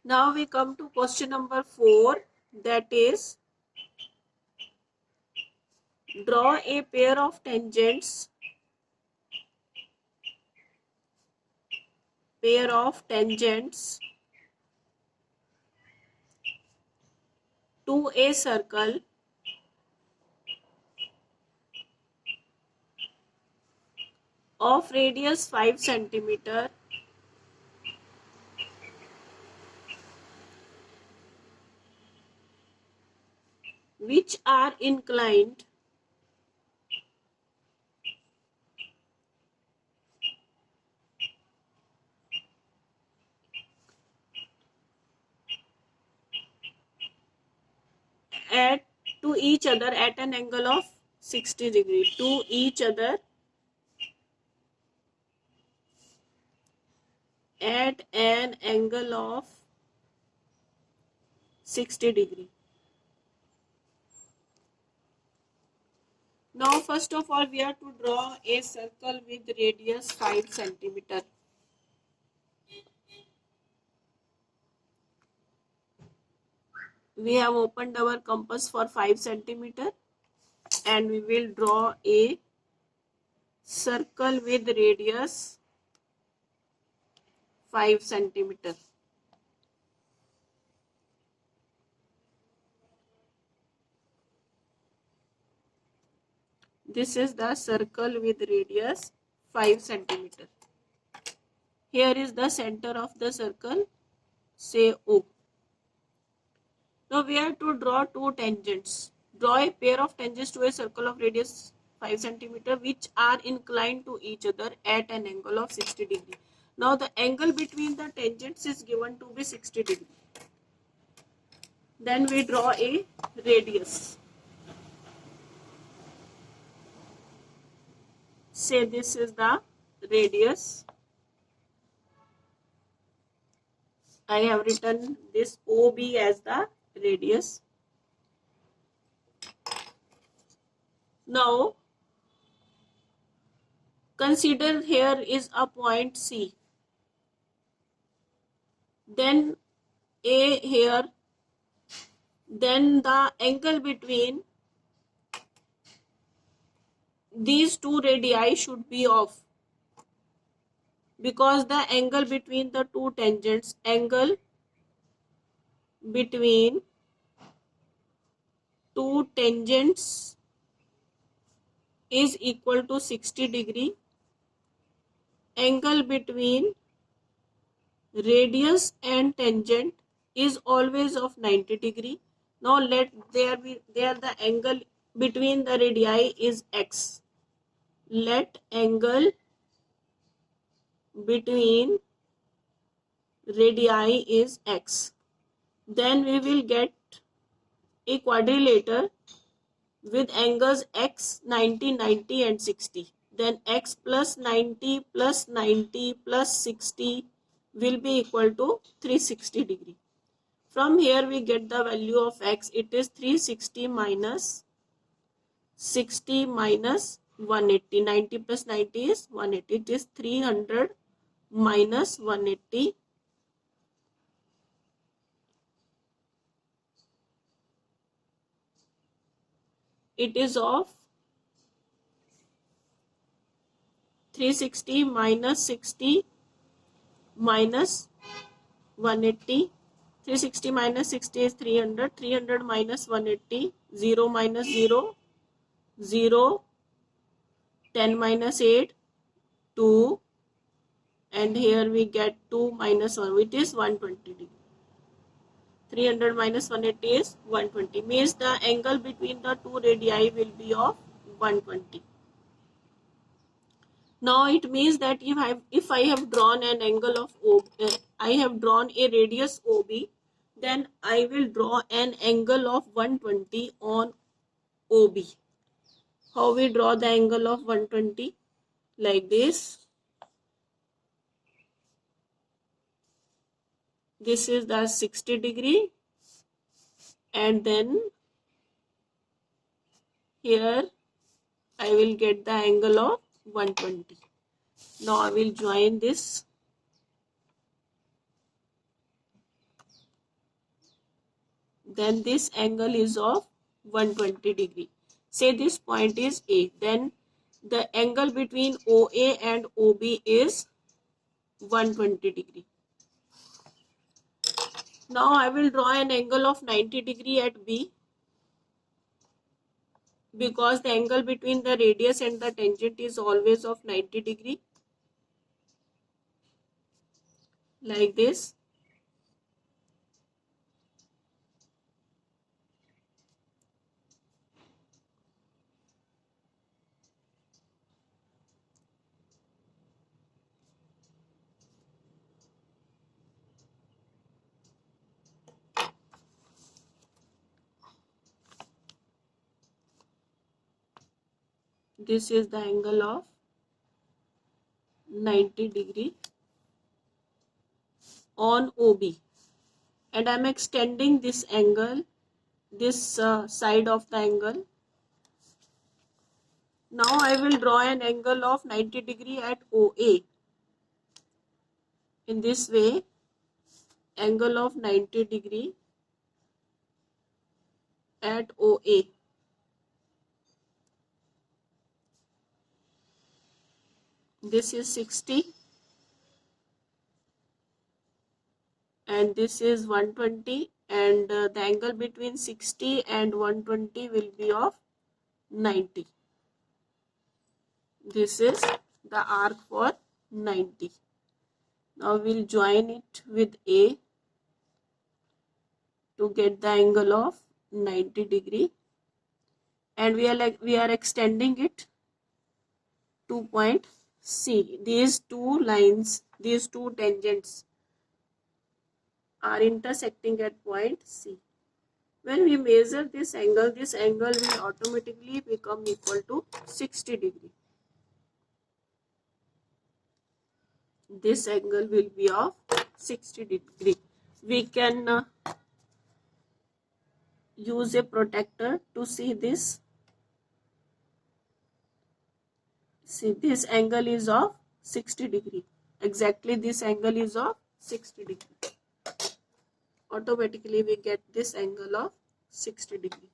Now we come to question number 4, that is, draw a pair of tangents to a circle of radius 5 centimeter which are inclined at to each other at an angle of 60 degree to each other at an angle of 60 degree. Now first of all we have to draw a circle with radius 5 centimeter. We have opened our compass for 5 centimeter and we will draw a circle with radius 5 centimeter. This is the circle with radius 5 centimeter. Here is the center of the circle, say O. Now we have to draw two tangents. Draw a pair of tangents to a circle of radius 5 centimeter which are inclined to each other at an angle of 60 degree. Now the angle between the tangents is given to be 60 degree. Then we draw a radius. Say this is the radius. I have written this OB as the radius. Now consider here is a point C. Then A here. Then the angle between these two radii should be off, because the angle between the two tangents, angle between two tangents is equal to 60 degree. Angle between radius and tangent is always of 90 degree. Now let there the angle between the radii is x. Let angle between radii is x. Then we will get a quadrilateral with angles x, 90, 90 and 60. Then x plus 90 plus 90 plus 60 will be equal to 360 degree. From here we get the value of x. It is 360 minus 60 minus 180. 90 plus 90 is 180. It is 300 minus 180. It is of 360 minus 60 minus 180. 360 minus 60 is 300. 300 minus 180. 0 minus 0. 0. 10 minus 8. 2. And here we get 2 minus 1, which is 120 degree. 300 minus 180 is 120. Means the angle between the two radii will be of 120. Now it means that if I have drawn an angle of I have drawn a radius OB, then I will draw an angle of 120 on OB. How we draw the angle of 120? Like this. This is the 60 degree, and then here I will get the angle of 120. Now I will join this. then this angle is of 120 degree. Say this point is A, then the angle between OA and OB is 120 degree. Now I will draw an angle of 90 degree at B, because the angle between the radius and the tangent is always of 90 degree, like this. This is the angle of 90 degree on OB, and I am extending this angle, this side of the angle. Now I will draw an angle of 90 degree at OA. In this way, angle of 90 degree at OA. This is 60 and this is 120, and the angle between 60 and 120 will be of 90. This is the arc for 90. Now we'll join it with A to get the angle of 90 degree, and we are extending it to point C. These two lines, these two tangents are intersecting at point C. When we measure this angle will automatically become equal to 60 degree. This angle will be of 60 degree. We can use a protractor to see this. See, this angle is of 60 degree. Exactly this angle is of 60 degree. Automatically we get this angle of 60 degree.